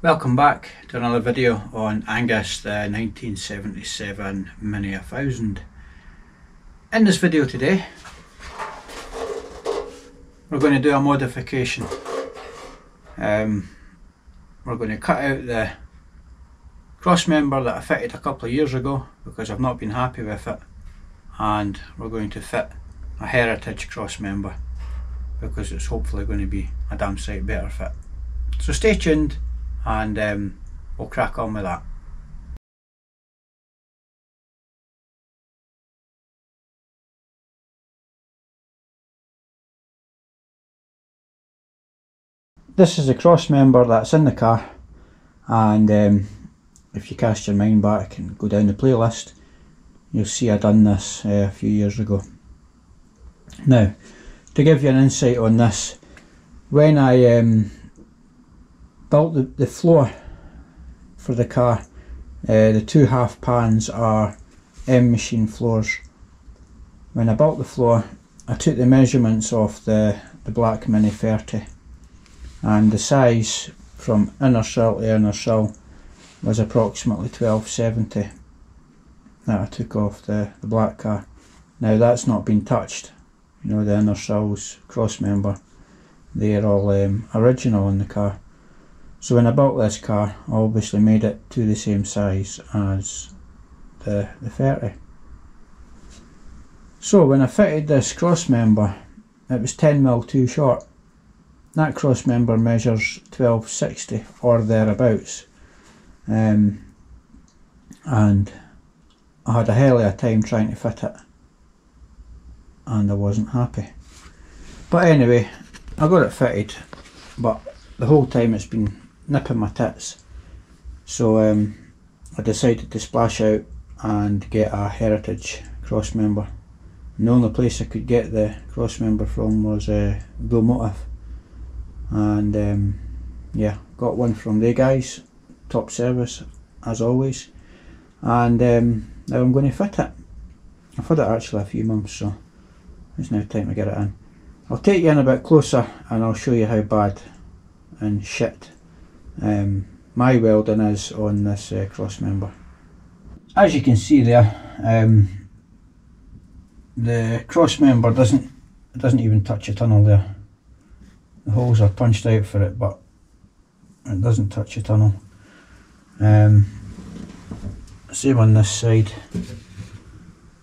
Welcome back to another video on Angus the 1977 Mini 1000. In this video today we're going to do a modification. We're going to cut out the cross member that I fitted a couple of years ago because I've not been happy with it, and we're going to fit a heritage cross member because it's hopefully going to be a damn sight better fit. So stay tuned and we'll crack on with that. This is the cross member that's in the car, and if you cast your mind back and go down the playlist, you'll see I done this a few years ago. Now, to give you an insight on this, when I built the floor for the car, the two half pans are M-machine floors. When I built the floor, I took the measurements off the black Mini 30, and the size from inner sill to inner sill was approximately 1270 that I took off the black car. Now that's not been touched, you know, the inner sills, cross member, they're all original in the car. So when I built this car, I obviously made it to the same size as the 30. So when I fitted this cross member, it was 10mm too short. That cross member measures 1260 or thereabouts, and I had a hell of a time trying to fit it, and I wasn't happy. But anyway, I got it fitted, but the whole time it's been nipping my tits, so I decided to splash out and get a heritage cross member. And the only place I could get the cross member from was Motive, and yeah, got one from they guys, top service as always, and now I'm going to fit it. I've had it actually a few months, so it's now time to get it in. I'll take you in a bit closer and I'll show you how bad and shit my welding is on this cross member. As you can see there, the cross member doesn't even touch a tunnel there. The holes are punched out for it, but it doesn't touch a tunnel. Same on this side,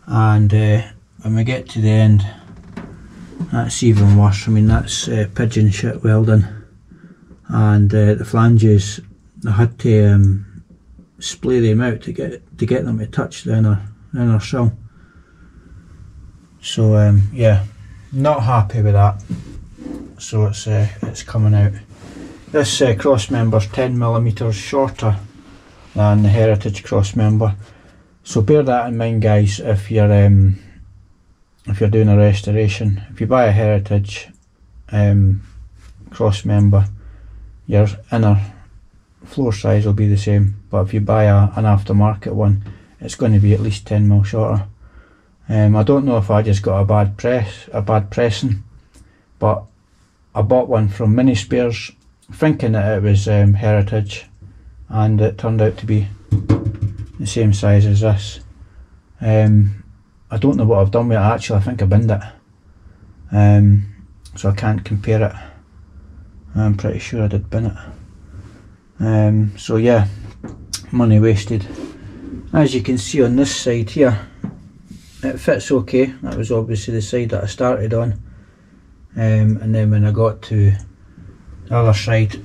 and when we get to the end, that's even worse. I mean, that's pigeon shit welding, and the flanges, I had to splay them out to get them to touch the inner sill. So yeah, not happy with that. So it's coming out. This cross member's 10mm shorter than the heritage cross member, so bear that in mind, guys, if you're doing a restoration. If you buy a heritage cross member, your inner floor size will be the same, but if you buy an aftermarket one, it's going to be at least 10mm shorter. I don't know if I just got a bad pressing, but I bought one from Mini Spares thinking that it was heritage, and it turned out to be the same size as this. I don't know what I've done with it actually. I think I binned it, so I can't compare it. I'm pretty sure I did bin it. So yeah, money wasted. As you can see on this side here, it fits okay. That was obviously the side that I started on, and then when I got to the other side,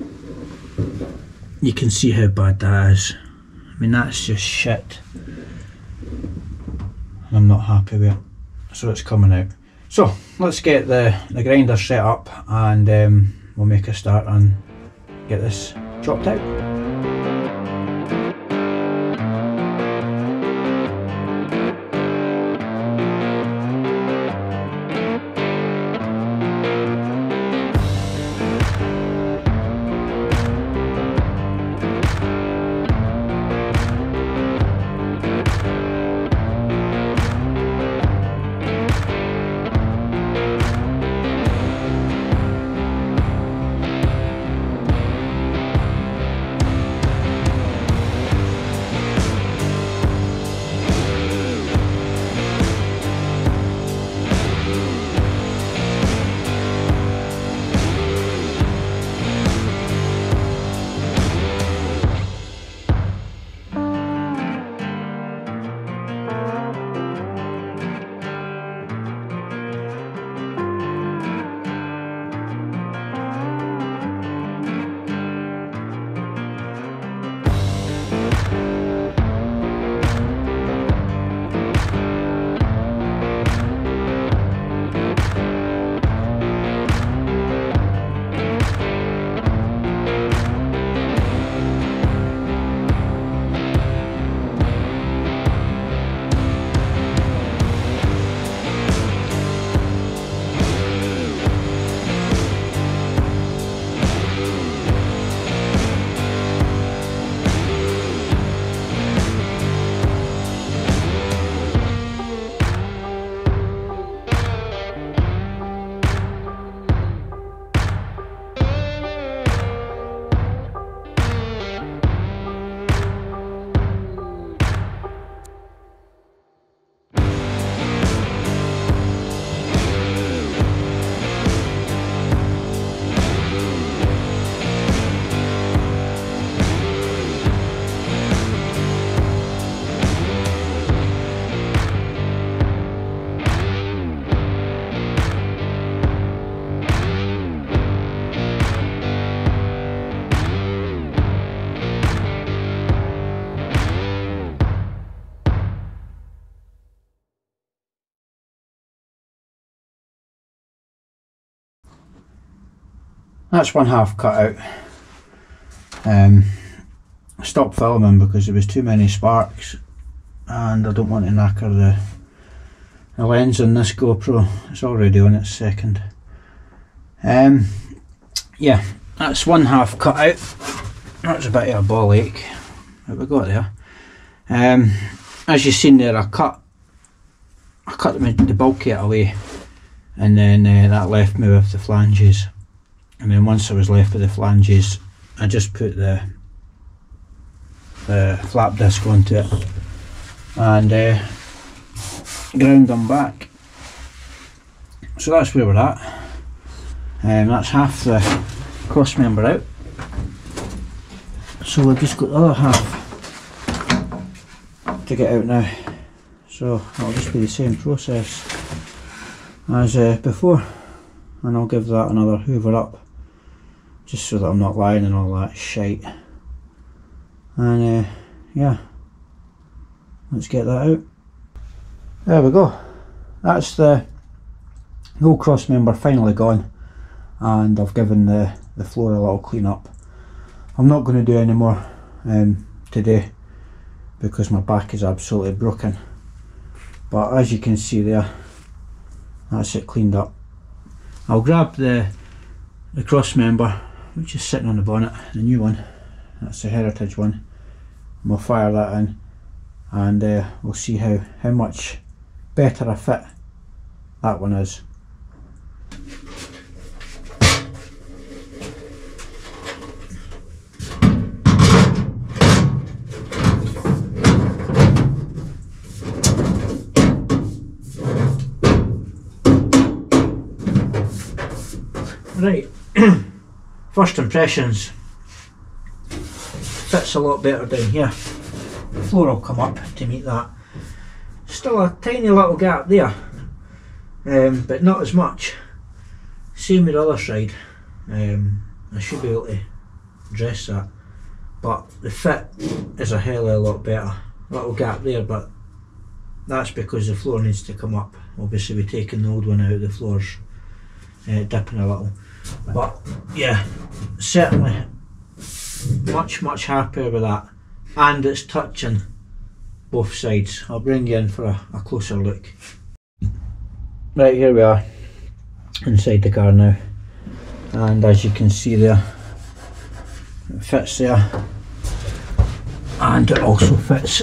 you can see how bad that is. I mean, that's just shit. I'm not happy with it, so it's coming out. So let's get the grinder set up, and we'll make a start and get this chopped out. that's one half cut out. I stopped filming because there was too many sparks and I don't want to knacker the lens on this GoPro. It's already on its second. Yeah, that's one half cut out. That's a bit of a ball ache that we got there. As you've seen there, I cut the bulkhead away, and then that left me with the flanges. And then once I was left with the flanges, I just put the flap disc onto it and ground them back. So that's where we're at. That's half the cross member out. So we've just got the other half to get out now. So it'll just be the same process as before, and I'll give that another hoover up just so that I'm not lying in all that shite. And yeah, let's get that out. There we go. That's the whole cross member finally gone, and I've given the floor a little clean up. I'm not going to do any more today because my back is absolutely broken, but as you can see there, that's it cleaned up. I'll grab the cross member which is sitting on the bonnet, the new one, that's the heritage one, and we'll fire that in, and we'll see how much better a fit that one is. Right, first impressions, fits a lot better down here. The floor will come up to meet that. Still a tiny little gap there, but not as much. Same with the other side. I should be able to dress that, but the fit is a hell of a lot better. Little gap there, but that's because the floor needs to come up. Obviously we're taking the old one out, the floor's dipping a little. But yeah, certainly much happier with that, and it's touching both sides. I'll bring you in for a closer look. Right, here we are inside the car now, and as you can see there, it fits there, and it also fits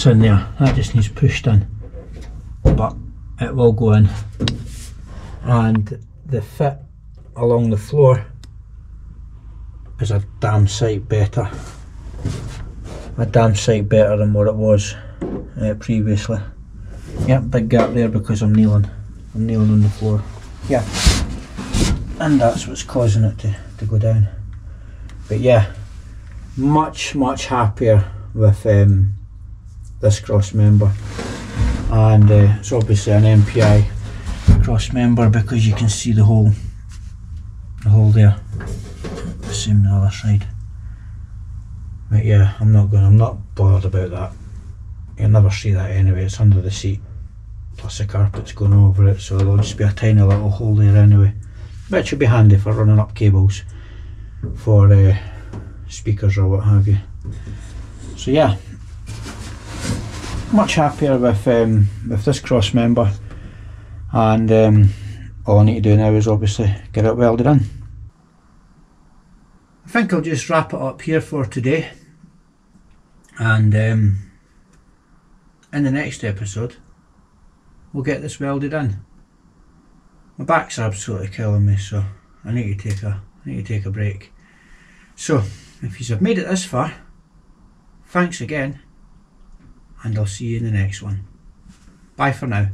in there. That just needs pushed in, but it will go in. And the fit along the floor is a damn sight better. A damn sight better than what it was previously. Yep, big gap there because I'm kneeling on the floor. Yeah, and that's what's causing it to go down. But yeah, much happier with this cross member, and it's obviously an MPI cross member because you can see the hole there. The same on the other side. But yeah, I'm not bothered about that. You'll never see that anyway. It's under the seat, plus the carpet's going over it, so there'll just be a tiny little hole there anyway, which will be handy for running up cables for speakers or what have you. So yeah, much happier with this cross member, and all I need to do now is obviously get it welded in. I think I'll just wrap it up here for today, and in the next episode we'll get this welded in. My back's absolutely killing me, so I need to take a break. So if you've made it this far, thanks again, and I'll see you in the next one. Bye for now.